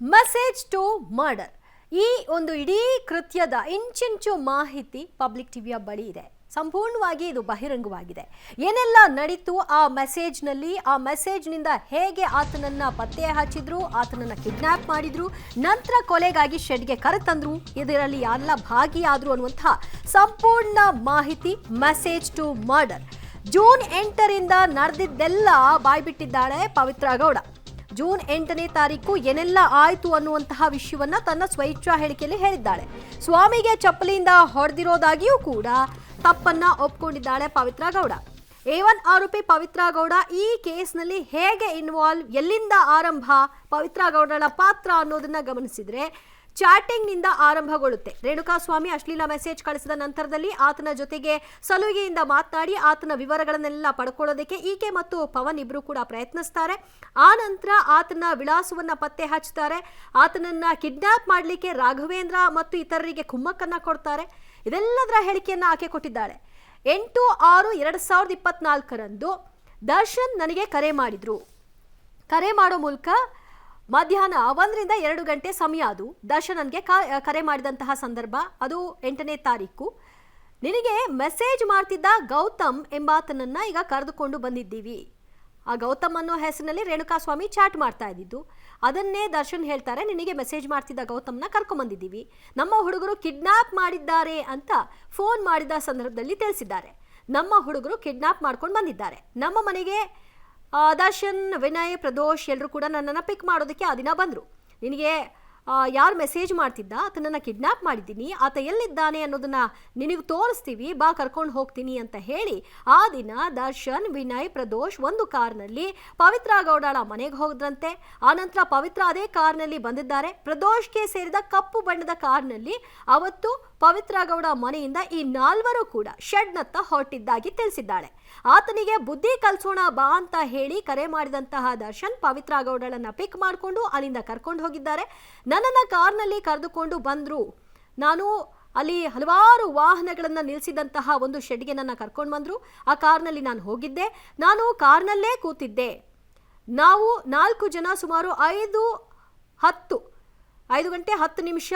Message to murder. ಈ ಒಂದು ಇಡೀ ಕೃತ್ಯದ ಇಂಚಿಂಚು ಮಾಹಿತಿ ಪಬ್ಲಿಕ್ ಟಿವಿಯ ಬಳಿ ಇದೆ. ಸಂಪೂರ್ಣವಾಗಿ ಇದು ಬಹಿರಂಗವಾಗಿದೆ. ಏನೆಲ್ಲ ನಡೀತು ಆ ಮೆಸೇಜ್ನಲ್ಲಿ, ಆ ಮೆಸೇಜ್ನಿಂದ ಹೇಗೆ ಆತನನ್ನ ಪತ್ತೆ ಹಚ್ಚಿದ್ರು, ಆತನನ್ನ ಕಿಡ್ನಾಪ್ ಮಾಡಿದ್ರು, ನಂತರ ಕೊಲೆಗಾಗಿ ಶೆಡ್ಗೆ ಕರೆತಂದ್ರು, ಇದರಲ್ಲಿ ಯಾರೆಲ್ಲ ಭಾಗಿಯಾದ್ರು ಅನ್ನುವಂತಹ ಸಂಪೂರ್ಣ ಮಾಹಿತಿ ಮೆಸೇಜ್ ಟು ಮರ್ಡರ್. ಜೂನ್ 8ರಿಂದ ನಡೆದಿದ್ದೆಲ್ಲ ಬಾಯ್ಬಿಟ್ಟಿದ್ದಾಳೆ ಪವಿತ್ರ ಗೌಡ. ಜೂನ್ 8ನೇ ತಾರೀಕು ಏನೆಲ್ಲ ಆಯ್ತು ಅನ್ನುವಂತಹ ವಿಷಯವನ್ನ ತನ್ನ ಸ್ವಇಚ್ಛಾ ಹೇಳಿಕೆಯಲ್ಲಿ ಹೇಳಿದ್ದಾಳೆ. ಸ್ವಾಮಿಗೆ ಚಪ್ಪಲಿಯಿಂದ ಹೊಡೆದಿರೋದಾಗಿಯೂ ಕೂಡ ತಪ್ಪನ್ನ ಒಪ್ಕೊಂಡಿದ್ದಾಳೆ ಪವಿತ್ರ ಗೌಡ. A1 ಆರೋಪಿ ಪವಿತ್ರ ಗೌಡ ಈ ಕೇಸ್ನಲ್ಲಿ ಹೇಗೆ ಇನ್ವಾಲ್ವ್, ಎಲ್ಲಿಂದ ಆರಂಭ, ಪವಿತ್ರ ಗೌಡಳ ಪಾತ್ರ ಅನ್ನೋದನ್ನ ಗಮನಿಸಿದ್ರೆ ಚಾಟಿಂಗ್ನಿಂದ ಆರಂಭಗೊಳ್ಳುತ್ತೆ. ರೇಣುಕಾಸ್ವಾಮಿ ಅಶ್ಲೀಲ ಮೆಸೇಜ್ ಕಳಿಸಿದ ನಂತರದಲ್ಲಿ ಆತನ ಜೊತೆಗೆ ಸಲುಗೆಯಿಂದ ಮಾತನಾಡಿ ಆತನ ವಿವರಗಳನ್ನೆಲ್ಲ ಪಡ್ಕೊಳ್ಳೋದಕ್ಕೆ ಈಕೆ ಮತ್ತು ಪವನ್ ಇಬ್ರು ಕೂಡ ಪ್ರಯತ್ನಿಸ್ತಾರೆ. ಆ ನಂತರ ಆತನ ವಿಳಾಸವನ್ನ ಪತ್ತೆ ಹಚ್ತಾರೆ. ಆತನನ್ನ ಕಿಡ್ನಾಪ್ ಮಾಡಲಿಕ್ಕೆ ರಾಘವೇಂದ್ರ ಮತ್ತು ಇತರರಿಗೆ ಕುಮ್ಮಕ್ಕನ್ನ ಕೊಡ್ತಾರೆ. ಇದೆಲ್ಲದರ ಹೇಳಿಕೆಯನ್ನ ಆಕೆ ಕೊಟ್ಟಿದ್ದಾಳೆ. 8/6/2024 ದರ್ಶನ್ ನನಗೆ ಕರೆ ಮಾಡಿದ್ರು. ಕರೆ ಮಾಡೋ ಮೂಲಕ ಮಧ್ಯಾಹ್ನ 1ರಿಂದ 2 ಗಂಟೆ ಸಮಯ ಅದು. ದರ್ಶನ್ ನನಗೆ ಕರೆ ಮಾಡಿದಂತಹ ಸಂದರ್ಭ ಅದು 8ನೇ ತಾರೀಕು. ನಿನಗೆ ಮೆಸೇಜ್ ಮಾಡ್ತಿದ್ದ ಗೌತಮ್ ಎಂಬಾತನನ್ನ ಈಗ ಕರೆದುಕೊಂಡು ಬಂದಿದ್ದೀವಿ. ಆ ಗೌತಮ್ ಅನ್ನೋ ಹೆಸರಿನಲ್ಲಿ ರೇಣುಕಾಸ್ವಾಮಿ ಚಾಟ್ ಮಾಡ್ತಾ ಇದ್ದಿದ್ದು. ಅದನ್ನೇ ದರ್ಶನ್ ಹೇಳ್ತಾರೆ, ನಿನಗೆ ಮೆಸೇಜ್ ಮಾಡ್ತಿದ್ದ ಗೌತಮ್ನ ಕರ್ಕೊಂಡ್ಬಂದಿದ್ದೀವಿ, ನಮ್ಮ ಹುಡುಗರು ಕಿಡ್ನಾಪ್ ಮಾಡಿದ್ದಾರೆ ಅಂತ ಫೋನ್ ಮಾಡಿದ ಸಂದರ್ಭದಲ್ಲಿ ತಿಳಿಸಿದ್ದಾರೆ. ನಮ್ಮ ಹುಡುಗರು ಕಿಡ್ನಾಪ್ ಮಾಡ್ಕೊಂಡು ಬಂದಿದ್ದಾರೆ. ನಮ್ಮ ಮನೆಗೆ ದರ್ಶನ್, ವಿನಯ್, ಪ್ರದೋಷ್ ಎಲ್ಲರೂ ಕೂಡ ನನ್ನನ್ನು ಪಿಕ್ ಮಾಡೋದಕ್ಕೆ ಆ ದಿನ ಬಂದರು. ನಿನಗೆ ಯಾರು ಮೆಸೇಜ್ ಮಾಡ್ತಿದ್ದ ಆತನನ್ನು ಕಿಡ್ನಾಪ್ ಮಾಡಿದ್ದೀನಿ, ಆತ ಎಲ್ಲಿದ್ದಾನೆ ಅನ್ನೋದನ್ನ ನಿನಗೆ ತೋರಿಸ್ತೀವಿ, ಬಾ ಕರ್ಕೊಂಡು ಹೋಗ್ತೀನಿ ಅಂತ ಹೇಳಿ ಆ ದಿನ ದರ್ಶನ್, ವಿನಯ್, ಪ್ರದೋಷ್ ಒಂದು ಕಾರ್ನಲ್ಲಿ ಪವಿತ್ರ ಗೌಡಳ ಮನೆಗೆ ಹೋದ್ರಂತೆ. ಆನಂತರ ಪವಿತ್ರ ಅದೇ ಕಾರ್ನಲ್ಲಿ ಬಂದಿದ್ದಾರೆ. ಪ್ರದೋಷ್ಗೆ ಸೇರಿದ ಕಪ್ಪು ಬಣ್ಣದ ಕಾರ್ನಲ್ಲಿ ಅವತ್ತು ಪವಿತ್ರ ಗೌಡ ಮನೆಯಿಂದ ಈ 4 ಕೂಡ ಶೆಡ್ನತ್ತ ಹೊರಟಿದ್ದಾಗಿ ತಿಳಿಸಿದ್ದಾಳೆ. ಆತನಿಗೆ ಬುದ್ಧಿ ಕಲ್ಸೋಣ ಬಾ ಅಂತ ಹೇಳಿ ಕರೆ ಮಾಡಿದಂತಹ ದರ್ಶನ್ ಪವಿತ್ರ ಗೌಡಳನ್ನ ಪಿಕ್ ಮಾಡಿಕೊಂಡು ಅಲ್ಲಿಂದ ಕರ್ಕೊಂಡು ಹೋಗಿದ್ದಾರೆ. ನನ್ನನ್ನು ಕಾರ್ನಲ್ಲಿ ಕರೆದುಕೊಂಡು ಬಂದ್ರು. ನಾನು ಅಲ್ಲಿ ಹಲವಾರು ವಾಹನಗಳನ್ನು ನಿಲ್ಲಿಸಿದಂತಹ ಒಂದು ಶೆಡ್ಗೆ ನನ್ನ ಕರ್ಕೊಂಡು ಬಂದರು. ಆ ಕಾರ್ನಲ್ಲಿ ನಾನು ಹೋಗಿದ್ದೆ. ನಾನು ಕಾರ್ನಲ್ಲೇ ಕೂತಿದ್ದೆ. ನಾವು 4 ಜನ ಸುಮಾರು 5 ಗಂಟೆ 10 ನಿಮಿಷ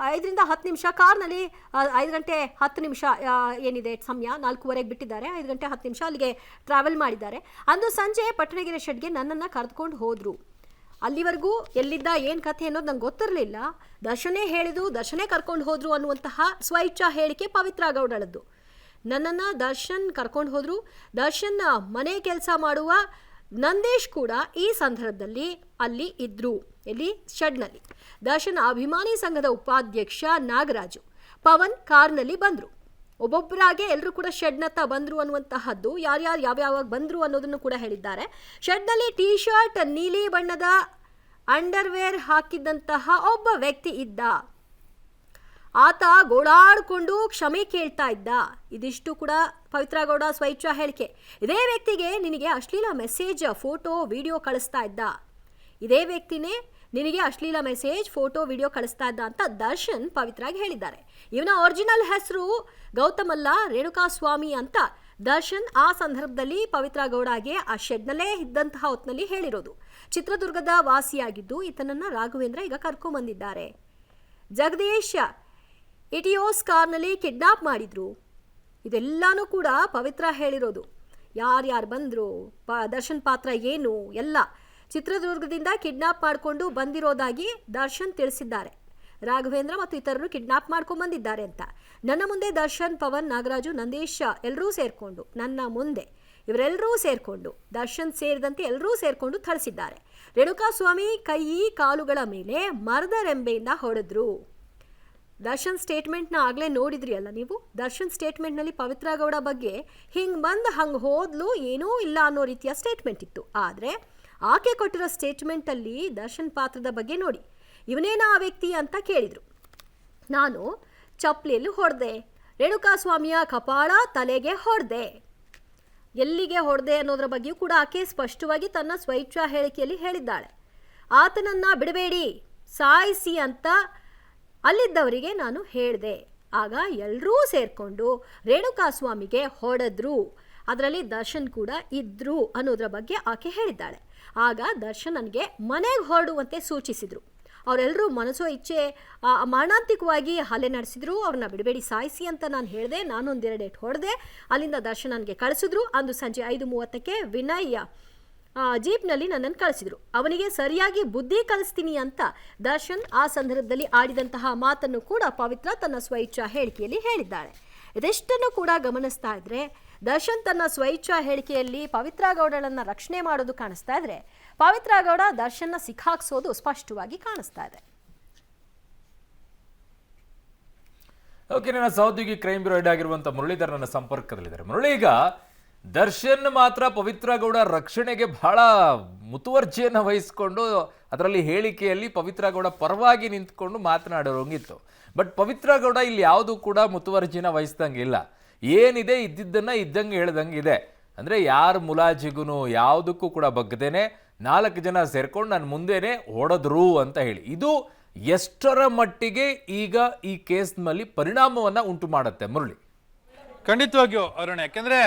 5ರಿಂದ 10 ನಿಮಿಷ ಕಾರ್ನಲ್ಲಿ 5 ಗಂಟೆ 10 ನಿಮಿಷ ಏನಿದೆ ಸಮಯ 4:15 ಬಿಟ್ಟಿದ್ದಾರೆ. 5 ಗಂಟೆ 10 ನಿಮಿಷ ಅಲ್ಲಿಗೆ ಟ್ರಾವೆಲ್ ಮಾಡಿದ್ದಾರೆ. ಅಂದು ಸಂಜೆ ಪಟ್ಟಣಗೆರೆ ಶೆಡ್ಗೆ ನನ್ನನ್ನು ಕರೆದುಕೊಂಡು ಹೋದರು. ಅಲ್ಲಿವರೆಗೂ ಎಲ್ಲಿದ್ದ ಏನು ಕಥೆ ಅನ್ನೋದು ನಂಗೆ ಗೊತ್ತಿರಲಿಲ್ಲ. ದರ್ಶನೇ ಹೇಳಿದ್ರು, ದರ್ಶನೇ ಕರ್ಕೊಂಡು ಹೋದ್ರು ಅನ್ನುವಂತಹ ಸ್ವಇಚ್ಛಾ ಹೇಳಿಕೆ ಪವಿತ್ರ ಗೌಡಳದ್ದು. ನನ್ನನ್ನು ದರ್ಶನ್ ಕರ್ಕೊಂಡು ಹೋದರು. ದರ್ಶನ್ ಮನೆ ಕೆಲಸ ಮಾಡುವ ನಂದೇಶ್ ಕೂಡ ಈ ಸಂದರ್ಭದಲ್ಲಿ ಅಲ್ಲಿ ಇದ್ರು. ಎಲ್ಲಿ? ಶೆಡ್ನಲ್ಲಿ. ದರ್ಶನ್ ಅಭಿಮಾನಿ ಸಂಘದ ಉಪಾಧ್ಯಕ್ಷ ನಾಗರಾಜು, ಪವನ್ ಕಾರ್ನಲ್ಲಿ ಬಂದರು. ಒಬ್ಬೊಬ್ಬರಾಗೆ ಎಲ್ಲರೂ ಕೂಡ ಶೆಡ್ನತ್ತ ಬಂದರು ಅನ್ನುವಂತಹದ್ದು, ಯಾರ್ಯಾರು ಯಾವ್ಯಾವಾಗ ಬಂದರು ಅನ್ನೋದನ್ನು ಕೂಡ ಹೇಳಿದ್ದಾರೆ. ಶೆಡ್ನಲ್ಲಿ ಟೀ ಶರ್ಟ್, ನೀಲಿ ಬಣ್ಣದ ಅಂಡರ್ವೇರ್ ಹಾಕಿದ್ದಂತಹ ಒಬ್ಬ ವ್ಯಕ್ತಿ ಇದ್ದ. ಆತ ಗೋಳಾಡಿಕೊಂಡು ಕ್ಷಮೆ ಕೇಳ್ತಾ ಇದ್ದ. ಇದಿಷ್ಟು ಕೂಡ ಪವಿತ್ರ ಗೌಡ ಸ್ವಇಚ್ಛಾ ಹೇಳಿಕೆ. ಇದೇ ವ್ಯಕ್ತಿಗೆ ನಿನಗೆ ಅಶ್ಲೀಲ ಮೆಸೇಜ್, ಫೋಟೋ, ವಿಡಿಯೋ ಕಳಿಸ್ತಾ ಇದ್ದ. ಇದೇ ವ್ಯಕ್ತಿನೇ ನಿನಗೆ ಅಶ್ಲೀಲ ಮೆಸೇಜ್, ಫೋಟೋ, ವಿಡಿಯೋ ಕಳಿಸ್ತಾ ಇದ್ದ ಅಂತ ದರ್ಶನ್ ಪವಿತ್ರಾಗಿ ಹೇಳಿದ್ದಾರೆ. ಇವನ ಒರಿಜಿನಲ್ ಹೆಸರು ಗೌತಮ್ ಅಲ್ಲ, ರೇಣುಕಾಸ್ವಾಮಿ ಅಂತ ದರ್ಶನ್ ಆ ಸಂದರ್ಭದಲ್ಲಿ ಪವಿತ್ರ ಗೌಡಗೆ ಆ ಶೆಡ್ನಲ್ಲೇ ಇದ್ದಂತಹ ಹೊತ್ತಿನಲ್ಲಿ ಹೇಳಿರೋದು. ಚಿತ್ರದುರ್ಗದ ವಾಸಿಯಾಗಿದ್ದು ಈತನನ್ನ ರಾಘವೇಂದ್ರ ಈಗ ಕರ್ಕೊಂಡ್ಬಂದಿದ್ದಾರೆ. ಜಗದೀಶ್ ಇಟಿಯೋಸ್ ಕಾರ್ನಲ್ಲಿ ಕಿಡ್ನಾಪ್ ಮಾಡಿದ್ರು. ಇದೆಲ್ಲಾನು ಕೂಡ ಪವಿತ್ರ ಹೇಳಿರೋದು. ಯಾರ್ಯಾರು ಬಂದರು, ದರ್ಶನ್ ಪಾತ್ರ ಏನು ಎಲ್ಲ ಚಿತ್ರದುರ್ಗದಿಂದ ಕಿಡ್ನಾಪ್ ಮಾಡಿಕೊಂಡು ಬಂದಿರೋದಾಗಿ ದರ್ಶನ್ ತಿಳಿಸಿದ್ದಾರೆ. ರಾಘವೇಂದ್ರ ಮತ್ತು ಇತರರು ಕಿಡ್ನಾಪ್ ಮಾಡ್ಕೊಂಡು ಬಂದಿದ್ದಾರೆ ಅಂತ. ನನ್ನ ಮುಂದೆ ದರ್ಶನ್, ಪವನ್, ನಾಗರಾಜು, ನಂದೇಶ್ ಎಲ್ಲರೂ ಸೇರಿಕೊಂಡು, ನನ್ನ ಮುಂದೆ ಇವರೆಲ್ಲರೂ ಸೇರಿಕೊಂಡು, ದರ್ಶನ್ ಸೇರಿದಂತೆ ಎಲ್ಲರೂ ಸೇರಿಕೊಂಡು ಥಳಿಸಿದ್ದಾರೆ. ರೇಣುಕಾಸ್ವಾಮಿ ಕೈ ಕಾಲುಗಳ ಮೇಲೆ ಮರದ ರೆಂಬೆಯಿಂದ ಹೊಡೆದ್ರು. ದರ್ಶನ್ ಸ್ಟೇಟ್ಮೆಂಟ್ನ ಆಗಲೇ ನೋಡಿದ್ರಿ ಅಲ್ಲ ನೀವು. ದರ್ಶನ್ ಸ್ಟೇಟ್ಮೆಂಟ್ನಲ್ಲಿ ಪವಿತ್ರ ಗೌಡ ಬಗ್ಗೆ ಹಿಂಗೆ ಬಂದು ಹಂಗೆ ಹೋದ್ಲು, ಏನೂ ಇಲ್ಲ ಅನ್ನೋ ರೀತಿಯ ಸ್ಟೇಟ್ಮೆಂಟ್ ಇತ್ತು. ಆದರೆ ಆಕೆ ಕೊಟ್ಟಿರೋ ಸ್ಟೇಟ್ಮೆಂಟಲ್ಲಿ ದರ್ಶನ್ ಪಾತ್ರದ ಬಗ್ಗೆ ನೋಡಿ. ಇವನೇನಾ ಆ ವ್ಯಕ್ತಿ ಅಂತ ಕೇಳಿದರು. ನಾನು ಚಪ್ಪಲಿಯಲ್ಲಿ ಹೊಡೆದೆ, ರೇಣುಕಾಸ್ವಾಮಿಯ ಕಪಾಳ ತಲೆಗೆ ಹೊಡೆದೆ. ಎಲ್ಲಿಗೆ ಹೊಡೆದೆ ಅನ್ನೋದ್ರ ಬಗ್ಗೆಯೂ ಕೂಡ ಆಕೆ ಸ್ಪಷ್ಟವಾಗಿ ತನ್ನ ಸ್ವಇಚ್ಛಾ ಹೇಳಿಕೆಯಲ್ಲಿ ಹೇಳಿದ್ದಾಳೆ. ಆತನನ್ನು ಬಿಡಬೇಡಿ, ಸಾಯಿಸಿ ಅಂತ ಅಲ್ಲಿದ್ದವರಿಗೆ ನಾನು ಹೇಳಿದೆ. ಆಗ ಎಲ್ಲರೂ ಸೇರಿಕೊಂಡು ರೇಣುಕಾಸ್ವಾಮಿಗೆ ಹೊಡೆದ್ರು. ಅದರಲ್ಲಿ ದರ್ಶನ್ ಕೂಡ ಇದ್ರು ಅನ್ನೋದ್ರ ಬಗ್ಗೆ ಆಕೆ ಹೇಳಿದ್ದಾಳೆ. ಆಗ ದರ್ಶನ್ ನನಗೆ ಮನೆಗೆ ಹೊರಡುವಂತೆ ಸೂಚಿಸಿದರು. ಅವರೆಲ್ಲರೂ ಮನಸ್ಸೋ ಇಚ್ಛೆ ಮಾರಣಾಂತಿಕವಾಗಿ ಹಲ್ಲೆ ನಡೆಸಿದ್ರು. ಅವ್ರನ್ನ ಬಿಡಬೇಡಿ ಸಾಯಿಸಿ ಅಂತ ನಾನು ಹೇಳಿದೆ. ನಾನು ಒಂದೆರಡು ಏಟು ಹೊಡೆದೆ. ಅಲ್ಲಿಂದ ದರ್ಶನ್ ನನಗೆ ಕಳಿಸಿದ್ರು. ಅಂದು ಸಂಜೆ 5:30ಕ್ಕೆ ವಿನಯ್ ಜೀಪ್ನಲ್ಲಿ ನನ್ನನ್ನು ಕಳಿಸಿದ್ರು. ಅವನಿಗೆ ಸರಿಯಾಗಿ ಬುದ್ಧಿ ಕಲಿಸ್ತೀನಿ ಅಂತ ದರ್ಶನ್ ಆ ಸಂದರ್ಭದಲ್ಲಿ ಆಡಿದಂತಹ ಮಾತನ್ನು ಕೂಡ ಪವಿತ್ರ ತನ್ನ ಸ್ವಇಚ್ಛಾ ಹೇಳಿಕೆಯಲ್ಲಿ ಹೇಳಿದ್ದಾಳೆ. ಇದೆಷ್ಟನ್ನು ಕೂಡ ಗಮನಿಸ್ತಾ ಇದ್ರೆ ದರ್ಶನ್ ತನ್ನ ಸ್ವಇಚ್ಛಾ ಹೇಳಿಕೆಯಲ್ಲಿ ಪವಿತ್ರ ಗೌಡಳನ್ನ ರಕ್ಷಣೆ ಮಾಡೋದು ಕಾಣಿಸ್ತಾ ಇದ್ರೆ, ಪವಿತ್ರ ಗೌಡ ದರ್ಶನ್ನ ಸಿಕ್ಕಾಕ್ಸೋದು ಸ್ಪಷ್ಟವಾಗಿ ಕಾಣಿಸ್ತಾ ಇದೆ. ಓಕೆ, ನನ್ನ ಸಹೋದ್ಯೋಗಿ ಕ್ರೈಮ್ ಬ್ಯೂರೋ ಹೆಡ್ ಆಗಿರುವಂತ ಮುರಳೀಧರ್ ನನ್ನ ಸಂಪರ್ಕದಲ್ಲಿದ್ದಾರೆ. ಮುರಳಿ, ಈಗ ದರ್ಶನ್ ಮಾತ್ರ ಪವಿತ್ರ ಗೌಡ ರಕ್ಷಣೆಗೆ ಬಹಳ ಮುತುವರ್ಜಿಯನ್ನು ವಹಿಸಿಕೊಂಡು ಅದರಲ್ಲಿ ಹೇಳಿಕೆಯಲ್ಲಿ ಪವಿತ್ರ ಗೌಡ ಪರವಾಗಿ ನಿಂತ್ಕೊಂಡು ಮಾತನಾಡೋಂಗಿತ್ತು. ಬಟ್ ಪವಿತ್ರ ಗೌಡ ಇಲ್ಲಿ ಯಾವುದು ಕೂಡ ಮುತುವರ್ಜಿನ ವಹಿಸ್ದಂಗಿಲ್ಲ. ಏನಿದೆ ಇದ್ದಿದ್ದನ್ನ ಇದ್ದಂಗೆ ಹೇಳ್ದಂಗೆ ಇದೆ. ಅಂದರೆ ಯಾರ ಮುಲಾಜಿಗೂ ಯಾವುದಕ್ಕೂ ಕೂಡ ಬಗ್ಗದೇನೆ 4 ಜನ ಸೇರ್ಕೊಂಡು ನನ್ನ ಮುಂದೆನೆ ಹೊಡೆದ್ರು ಅಂತ ಹೇಳಿ, ಇದು ಎಷ್ಟರ ಮಟ್ಟಿಗೆ ಈಗ ಈ ಕೇಸ್ನಲ್ಲಿ ಪರಿಣಾಮವನ್ನ ಉಂಟು ಮಾಡುತ್ತೆ ಮುರಳಿ? ಖಂಡಿತವಾಗಿಯೂ ಅರುಣ್, ಯಾಕಂದ್ರೆ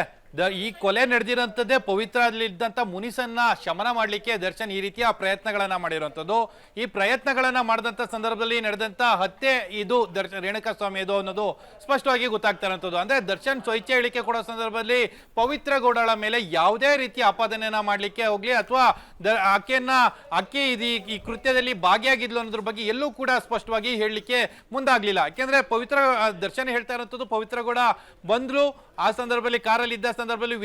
ಈ ಕೊಲೆ ನಡೆದಿರೋಂಥದ್ದೇ ಪವಿತ್ರದಲ್ಲಿದ್ದಂಥ ಮುನಿಸನ್ನ ಶಮನ ಮಾಡಲಿಕ್ಕೆ ದರ್ಶನ್ ಈ ರೀತಿಯ ಪ್ರಯತ್ನಗಳನ್ನ ಮಾಡಿರುವಂಥದ್ದು. ಈ ಪ್ರಯತ್ನಗಳನ್ನ ಮಾಡಿದಂಥ ಸಂದರ್ಭದಲ್ಲಿ ನಡೆದಂಥ ಹತ್ಯೆ ಇದು ರೇಣುಕಾಸ್ವಾಮಿ ಇದು ಅನ್ನೋದು ಸ್ಪಷ್ಟವಾಗಿ ಗೊತ್ತಾಗ್ತಾ ಇರೋಂಥದ್ದು. ಅಂದ್ರೆ ದರ್ಶನ್ ಸ್ವಇಚ್ಛೆ ಹೇಳಿಕೆ ಕೊಡೋ ಸಂದರ್ಭದಲ್ಲಿ ಪವಿತ್ರ ಗೌಡಳ ಮೇಲೆ ಯಾವುದೇ ರೀತಿಯ ಆಪಾದನೆಯನ್ನ ಮಾಡ್ಲಿಕ್ಕೆ ಹೋಗ್ಲಿ ಅಥವಾ ಆಕೆ ಈ ಕೃತ್ಯದಲ್ಲಿ ಭಾಗಿಯಾಗಿದ್ಲು ಅನ್ನೋದ್ರ ಬಗ್ಗೆ ಎಲ್ಲೂ ಕೂಡ ಸ್ಪಷ್ಟವಾಗಿ ಹೇಳಲಿಕ್ಕೆ ಮುಂದಾಗ್ಲಿಲ್ಲ. ಯಾಕೆಂದ್ರೆ ದರ್ಶನ್ ಹೇಳ್ತಾ ಇರೋಂಥದ್ದು ಪವಿತ್ರ ಗೌಡ ಬಂದ್ರು, ಆ ಸಂದರ್ಭದಲ್ಲಿ ಕಾರಲ್ಲಿ ಇದ್ದ ಸಂದರ್ಭದಲ್ಲಿ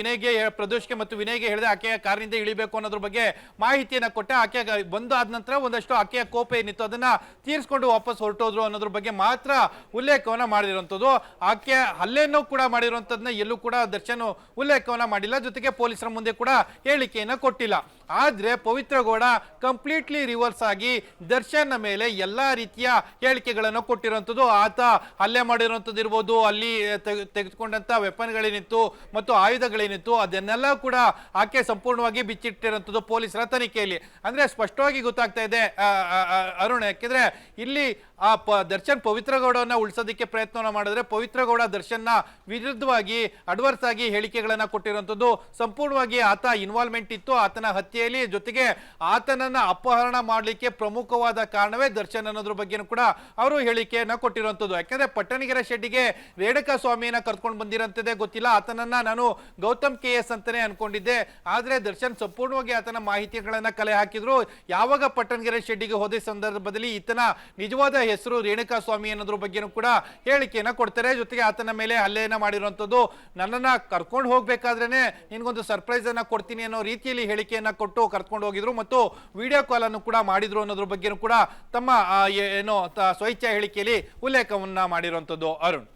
ಪ್ರದೋಷ್ಗೆ ಮತ್ತು ವಿನಯ್ಗೆ ಹೇಳಿದೆ ಆಕೆಯ ಕಾರಿನಿಂದ ಇಳಿಬೇಕು ಅನ್ನೋದ್ರ ಬಗ್ಗೆ ಮಾಹಿತಿಯನ್ನ ಕೊಟ್ಟೆ. ಆಕೆ ಬಂದು ಆದ ನಂತರ ಒಂದಷ್ಟು ಆಕೆಯ ಕೋಪ ಏನಿತ್ತು ಅದನ್ನ ತೀರಿಸಿಕೊಂಡು ವಾಪಸ್ ಹೊರಟೋದ್ರು ಅನ್ನೋದ್ರ ಬಗ್ಗೆ ಮಾತ್ರ ಉಲ್ಲೇಖವನ್ನ ಮಾಡಿರುವಂತದ್ದು. ಆಕೆ ಹಲ್ಲೆಯನ್ನು ಕೂಡ ಮಾಡಿರುವಂತದನ್ನ ಎಲ್ಲೂ ಕೂಡ ದರ್ಶನ್ ಉಲ್ಲೇಖವನ್ನ ಮಾಡಿಲ್ಲ, ಜೊತೆಗೆ ಪೊಲೀಸರ ಮುಂದೆ ಕೂಡ ಹೇಳಿಕೆಯನ್ನ ಕೊಟ್ಟಿಲ್ಲ. ಆದ್ರೆ ಪವಿತ್ರ ಗೌಡ ಕಂಪ್ಲೀಟ್ಲಿ ರಿವರ್ಸ್ ಆಗಿ ದರ್ಶನ್ ಮೇಲೆ ಎಲ್ಲಾ ರೀತಿಯ ಹೇಳಿಕೆಗಳನ್ನು ಕೊಟ್ಟಿರುವಂತದ್ದು. ಆತ ಹಲ್ಲೆ ಮಾಡಿರುವಂತದ್ದು ಇರ್ಬೋದು, ಅಲ್ಲಿ ತೆಗೆದುಕೊಂಡಂತ ವೆಪನ್ಗಳೇನಿತ್ತು ಮತ್ತು ಆಯುಧಗಳೇನಿತ್ತು ಅದನ್ನೆಲ್ಲ ಕೂಡ ಆಕೆ ಸಂಪೂರ್ಣವಾಗಿ ಬಿಚ್ಚಿಟ್ಟಿರುವಂತದ್ದು ಪೊಲೀಸರ ತನಿಖೆಯಲ್ಲಿ. ಅಂದ್ರೆ ಸ್ಪಷ್ಟವಾಗಿ ಗೊತ್ತಾಗ್ತಾ ಇದೆ ಅರುಣ್, ಯಾಕೆಂದ್ರೆ ಇಲ್ಲಿ ದರ್ಶನ್ ಪವಿತ್ರ ಗೌಡವನ್ನ ಉಳಿಸೋದಕ್ಕೆ ಪ್ರಯತ್ನವನ್ನ ಮಾಡಿದ್ರೆ ಪವಿತ್ರ ಗೌಡ ದರ್ಶನ್ನ ವಿರುದ್ಧವಾಗಿ ಅಡ್ವರ್ಸ್ ಆಗಿ ಹೇಳಿಕೆಗಳನ್ನ ಕೊಟ್ಟಿರುವಂತದ್ದು. ಸಂಪೂರ್ಣವಾಗಿ ಆತ ಇನ್ವಾಲ್ವ್ಮೆಂಟ್ ಇತ್ತು ಆತನ ಹತ್ಯೆಯಲ್ಲಿ, ಜೊತೆಗೆ ಆತನನ್ನ ಅಪಹರಣ ಮಾಡಲಿಕ್ಕೆ ಪ್ರಮುಖವಾದ ಕಾರಣವೇ ದರ್ಶನ್ ಅನ್ನೋದ್ರ ಬಗ್ಗೆನೂ ಕೂಡ ಅವರು ಹೇಳಿಕೆಯನ್ನ ಕೊಟ್ಟಿರುವಂತದ್ದು. ಯಾಕಂದ್ರೆ ಪಟ್ಟಣಗೆರೆ ಶೆಡ್ಡಿಗೆ ರೇಣುಕಾ ಸ್ವಾಮಿಯನ್ನ ಕರ್ಕೊಂಡು ಬಂದಿರಂತದೇ ಗೊತ್ತಿಲ್ಲ. ಆತನನ್ನ ನಾನು ಗೌತಮ್ KS ಅಂತಾನೆ ಅನ್ಕೊಂಡಿದ್ದೆ. ಆದ್ರೆ ದರ್ಶನ್ ಸಂಪೂರ್ಣವಾಗಿ ಆತನ ಮಾಹಿತಿಗಳನ್ನ ಕಲೆ ಹಾಕಿದ್ರು. ಯಾವಾಗ ಪಟ್ಟಣಗೆರೆ ಶೆಡ್ಡಿಗೆ ಹೋದ ಸಂದರ್ಭದಲ್ಲಿ ಈತನ ನಿಜವಾದ ಹೆಸರು ರೇಣುಕಾ ಸ್ವಾಮಿ ಅನ್ನೋದ್ರ ಬಗ್ಗೆನೂ ಕೂಡ ಹೇಳಿಕೆಯನ್ನ ಕೊಡ್ತಾರೆ. ಜೊತೆಗೆ ಆತನ ಮೇಲೆ ಹಲ್ಲೆಯನ್ನ ಮಾಡಿರುವಂತದ್ದು, ನನ್ನನ್ನ ಕರ್ಕೊಂಡು ಹೋಗ್ಬೇಕಾದ್ರೇನೆ ನಿನ್ಗೊಂದು ಸರ್ಪ್ರೈಸ್ ಅನ್ನ ಕೊಡ್ತೀನಿ ಅನ್ನೋ ರೀತಿಯಲ್ಲಿ ಹೇಳಿಕೆಯನ್ನ ಕೊಟ್ಟು ಕರ್ಕೊಂಡು ಹೋಗಿದ್ರು ಮತ್ತು ವಿಡಿಯೋ ಕಾಲ್ ಅನ್ನು ಕೂಡ ಮಾಡಿದ್ರು ಅನ್ನೋದ್ರ ಬಗ್ಗೆನೂ ಕೂಡ ತಮ್ಮ ಸ್ವಇಚ್ಛಾ ಹೇಳಿಕೆಯಲ್ಲಿ ಉಲ್ಲೇಖವನ್ನ ಮಾಡಿರುವಂತದ್ದು ಅರುಣ್.